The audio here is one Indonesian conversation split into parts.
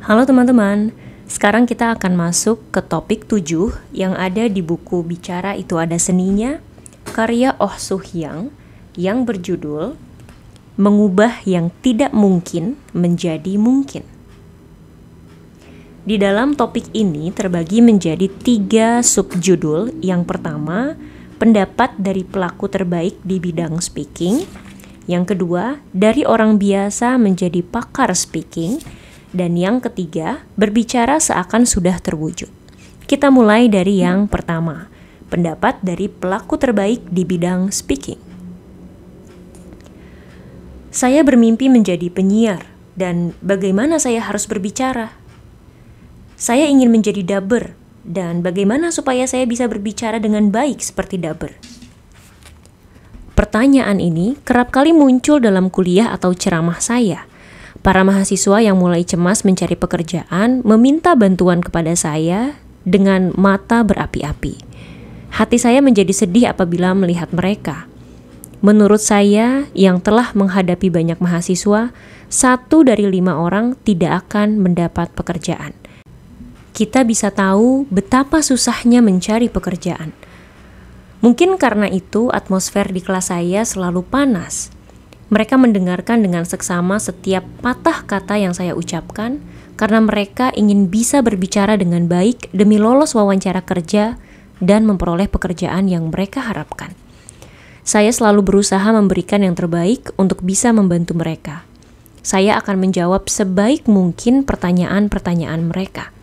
Halo teman-teman, sekarang kita akan masuk ke topik 7 yang ada di buku Bicara Itu Ada Seninya, karya Oh Soo-hyang yang berjudul Mengubah yang Tidak Mungkin Menjadi Mungkin. Di dalam topik ini terbagi menjadi 3 subjudul. Yang pertama, pendapat dari pelaku terbaik di bidang speaking. Yang kedua, dari orang biasa menjadi pakar speaking. Dan yang ketiga, berbicara seakan sudah terwujud. Kita mulai dari yang pertama, pendapat dari pelaku terbaik di bidang speaking. Saya bermimpi menjadi penyiar, dan bagaimana saya harus berbicara? Saya ingin menjadi dubber, dan bagaimana supaya saya bisa berbicara dengan baik seperti dubber? Pertanyaan ini kerap kali muncul dalam kuliah atau ceramah saya. Para mahasiswa yang mulai cemas mencari pekerjaan meminta bantuan kepada saya dengan mata berapi-api. Hati saya menjadi sedih apabila melihat mereka. Menurut saya, yang telah menghadapi banyak mahasiswa, 1 dari 5 orang tidak akan mendapat pekerjaan. Kita bisa tahu betapa susahnya mencari pekerjaan. Mungkin karena itu atmosfer di kelas saya selalu panas. Mereka mendengarkan dengan seksama setiap patah kata yang saya ucapkan karena mereka ingin bisa berbicara dengan baik demi lolos wawancara kerja dan memperoleh pekerjaan yang mereka harapkan. Saya selalu berusaha memberikan yang terbaik untuk bisa membantu mereka. Saya akan menjawab sebaik mungkin pertanyaan-pertanyaan mereka.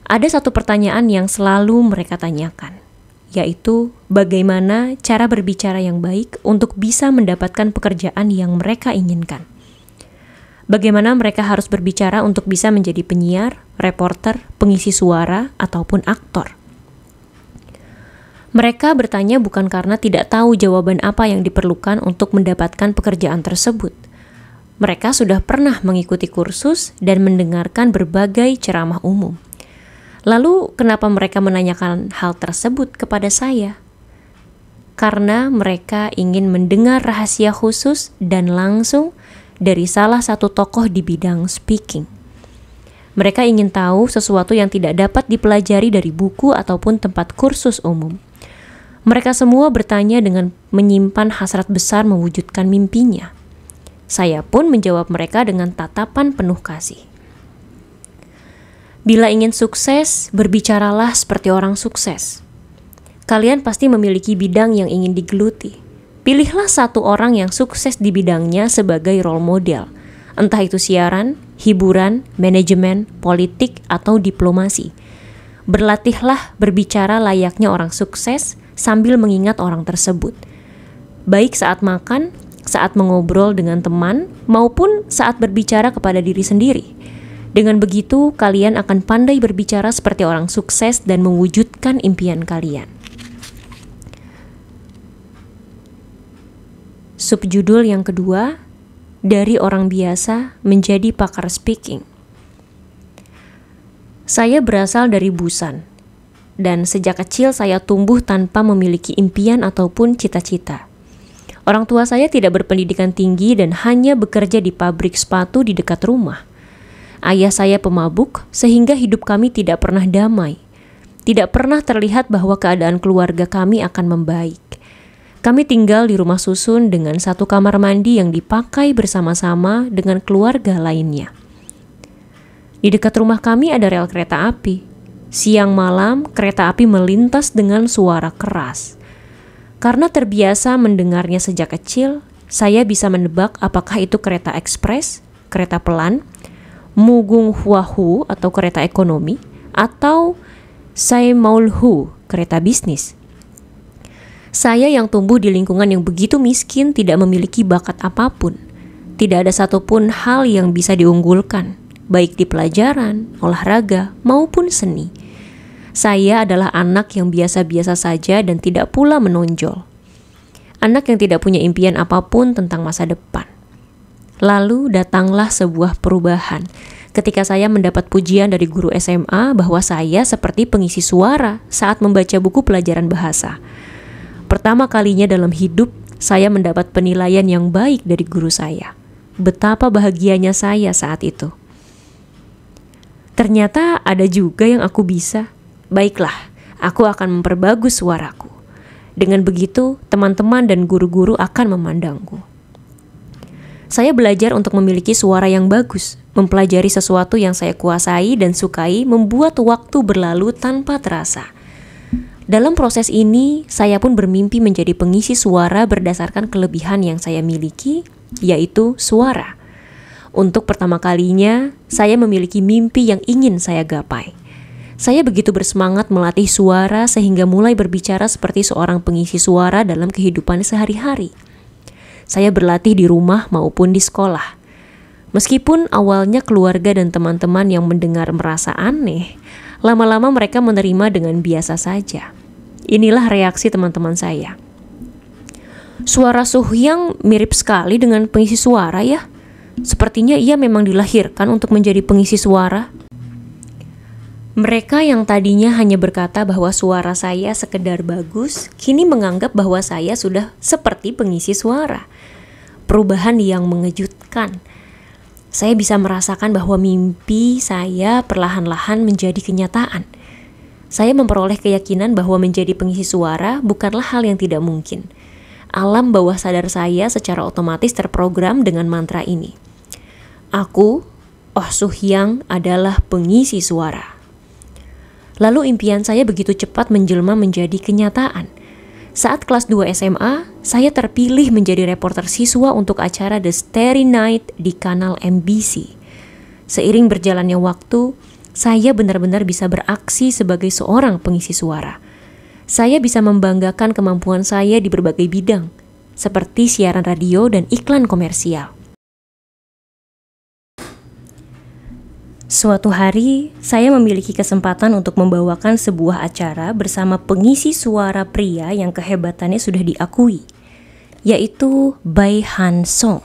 Ada satu pertanyaan yang selalu mereka tanyakan, yaitu bagaimana cara berbicara yang baik untuk bisa mendapatkan pekerjaan yang mereka inginkan. Bagaimana mereka harus berbicara untuk bisa menjadi penyiar, reporter, pengisi suara, ataupun aktor. Mereka bertanya bukan karena tidak tahu jawaban apa yang diperlukan untuk mendapatkan pekerjaan tersebut. Mereka sudah pernah mengikuti kursus dan mendengarkan berbagai ceramah umum. Lalu, kenapa mereka menanyakan hal tersebut kepada saya? Karena mereka ingin mendengar rahasia khusus dan langsung dari salah satu tokoh di bidang speaking. Mereka ingin tahu sesuatu yang tidak dapat dipelajari dari buku ataupun tempat kursus umum. Mereka semua bertanya dengan menyimpan hasrat besar mewujudkan mimpinya. Saya pun menjawab mereka dengan tatapan penuh kasih. Bila ingin sukses, berbicaralah seperti orang sukses. Kalian pasti memiliki bidang yang ingin digeluti. Pilihlah satu orang yang sukses di bidangnya sebagai role model. Entah itu siaran, hiburan, manajemen, politik, atau diplomasi. Berlatihlah berbicara layaknya orang sukses sambil mengingat orang tersebut. Baik saat makan, saat mengobrol dengan teman, maupun saat berbicara kepada diri sendiri. Dengan begitu, kalian akan pandai berbicara seperti orang sukses dan mewujudkan impian kalian. Subjudul yang kedua, dari orang biasa menjadi pakar speaking. Saya berasal dari Busan, dan sejak kecil saya tumbuh tanpa memiliki impian ataupun cita-cita. Orang tua saya tidak berpendidikan tinggi dan hanya bekerja di pabrik sepatu di dekat rumah. Ayah saya pemabuk, sehingga hidup kami tidak pernah damai. Tidak pernah terlihat bahwa keadaan keluarga kami akan membaik. Kami tinggal di rumah susun dengan satu kamar mandi yang dipakai bersama-sama dengan keluarga lainnya. Di dekat rumah kami ada rel kereta api. Siang malam, kereta api melintas dengan suara keras. Karena terbiasa mendengarnya sejak kecil, saya bisa menebak apakah itu kereta ekspres, kereta pelan, Mugung Huahu atau kereta ekonomi, atau Saemaulhu, kereta bisnis. Saya yang tumbuh di lingkungan yang begitu miskin tidak memiliki bakat apapun. Tidak ada satupun hal yang bisa diunggulkan, baik di pelajaran, olahraga, maupun seni. Saya adalah anak yang biasa-biasa saja dan tidak pula menonjol. Anak yang tidak punya impian apapun tentang masa depan. Lalu datanglah sebuah perubahan ketika saya mendapat pujian dari guru SMA bahwa saya seperti pengisi suara saat membaca buku pelajaran bahasa. Pertama kalinya dalam hidup, saya mendapat penilaian yang baik dari guru saya. Betapa bahagianya saya saat itu. Ternyata ada juga yang aku bisa. Baiklah, aku akan memperbagus suaraku. Dengan begitu, teman-teman dan guru-guru akan memandangku. Saya belajar untuk memiliki suara yang bagus, mempelajari sesuatu yang saya kuasai dan sukai, membuat waktu berlalu tanpa terasa. Dalam proses ini, saya pun bermimpi menjadi pengisi suara berdasarkan kelebihan yang saya miliki, yaitu suara. Untuk pertama kalinya, saya memiliki mimpi yang ingin saya gapai. Saya begitu bersemangat melatih suara sehingga mulai berbicara seperti seorang pengisi suara dalam kehidupan sehari-hari. Saya berlatih di rumah maupun di sekolah. Meskipun awalnya keluarga dan teman-teman yang mendengar merasa aneh, lama-lama mereka menerima dengan biasa saja. Inilah reaksi teman-teman saya. Suara Soohyang mirip sekali dengan pengisi suara ya. Sepertinya ia memang dilahirkan untuk menjadi pengisi suara. Mereka yang tadinya hanya berkata bahwa suara saya sekedar bagus, kini menganggap bahwa saya sudah seperti pengisi suara. Perubahan yang mengejutkan. Saya bisa merasakan bahwa mimpi saya perlahan-lahan menjadi kenyataan. Saya memperoleh keyakinan bahwa menjadi pengisi suara bukanlah hal yang tidak mungkin. Alam bawah sadar saya secara otomatis terprogram dengan mantra ini. Aku, Oh Soohyang, adalah pengisi suara. Lalu impian saya begitu cepat menjelma menjadi kenyataan. Saat kelas 2 SMA, saya terpilih menjadi reporter siswa untuk acara The Starry Night di kanal MBC. Seiring berjalannya waktu, saya benar-benar bisa beraksi sebagai seorang pengisi suara. Saya bisa membanggakan kemampuan saya di berbagai bidang, seperti siaran radio dan iklan komersial. Suatu hari, saya memiliki kesempatan untuk membawakan sebuah acara bersama pengisi suara pria yang kehebatannya sudah diakui, yaitu Bae Han Song.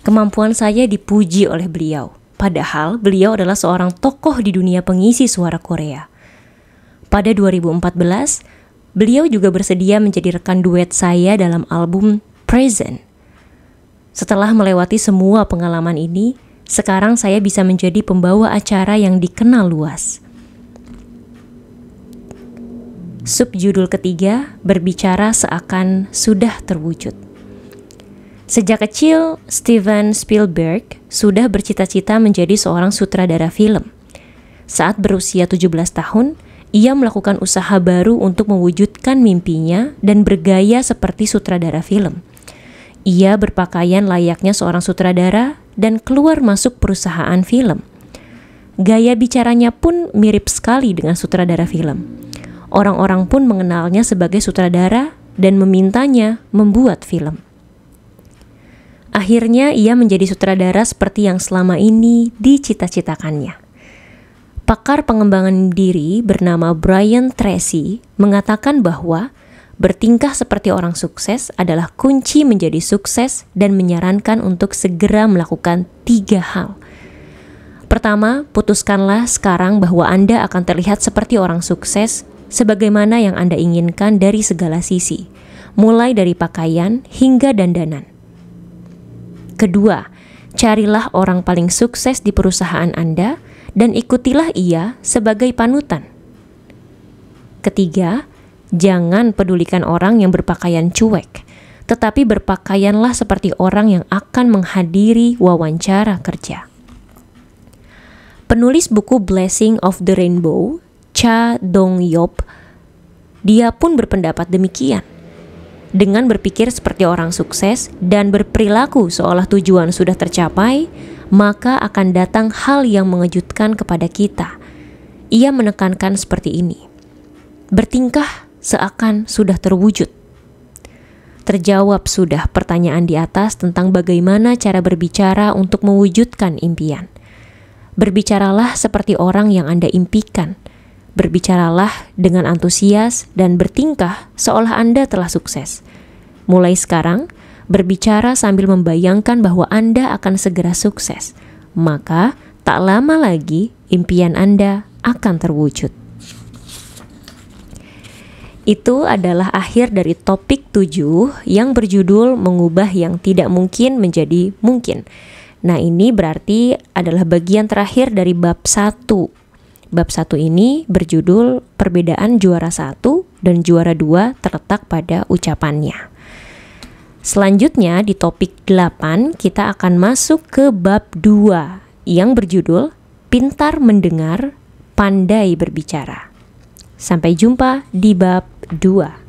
Kemampuan saya dipuji oleh beliau, padahal beliau adalah seorang tokoh di dunia pengisi suara Korea. Pada 2014, beliau juga bersedia menjadi rekan duet saya dalam album Present. Setelah melewati semua pengalaman ini, sekarang saya bisa menjadi pembawa acara yang dikenal luas. Subjudul ketiga berbicara seakan sudah terwujud. Sejak kecil, Steven Spielberg sudah bercita-cita menjadi seorang sutradara film. Saat berusia 17 tahun, ia melakukan usaha baru untuk mewujudkan mimpinya dan bergaya seperti sutradara film. Ia berpakaian layaknya seorang sutradara dan keluar masuk perusahaan film. Gaya bicaranya pun mirip sekali dengan sutradara film. Orang-orang pun mengenalnya sebagai sutradara dan memintanya membuat film. Akhirnya ia menjadi sutradara seperti yang selama ini dicita-citakannya. Pakar pengembangan diri bernama Brian Tracy mengatakan bahwa bertingkah seperti orang sukses adalah kunci menjadi sukses dan menyarankan untuk segera melakukan 3 hal. Pertama, putuskanlah sekarang bahwa Anda akan terlihat seperti orang sukses sebagaimana yang Anda inginkan dari segala sisi, mulai dari pakaian hingga dandanan. Kedua, carilah orang paling sukses di perusahaan Anda dan ikutilah ia sebagai panutan. Ketiga, jangan pedulikan orang yang berpakaian cuek, tetapi berpakaianlah seperti orang yang akan menghadiri wawancara kerja. Penulis buku Blessing of the Rainbow, Cha Dong-yop, dia pun berpendapat demikian. Dengan berpikir seperti orang sukses dan berperilaku seolah tujuan sudah tercapai, maka akan datang hal yang mengejutkan kepada kita. Ia menekankan seperti ini. Bertingkah seakan sudah terwujud. Terjawab sudah pertanyaan di atas tentang bagaimana cara berbicara untuk mewujudkan impian. Berbicaralah seperti orang yang Anda impikan. Berbicaralah dengan antusias dan bertingkah seolah Anda telah sukses. Mulai sekarang, berbicara sambil membayangkan bahwa Anda akan segera sukses. Maka, tak lama lagi impian Anda akan terwujud. Itu adalah akhir dari topik 7 yang berjudul mengubah yang tidak mungkin menjadi mungkin. Nah, ini berarti adalah bagian terakhir dari bab 1. Bab 1 ini berjudul perbedaan juara 1 dan juara 2 terletak pada ucapannya. Selanjutnya di topik 8 kita akan masuk ke bab 2 yang berjudul pintar mendengar, pandai berbicara. Sampai jumpa di bab 2.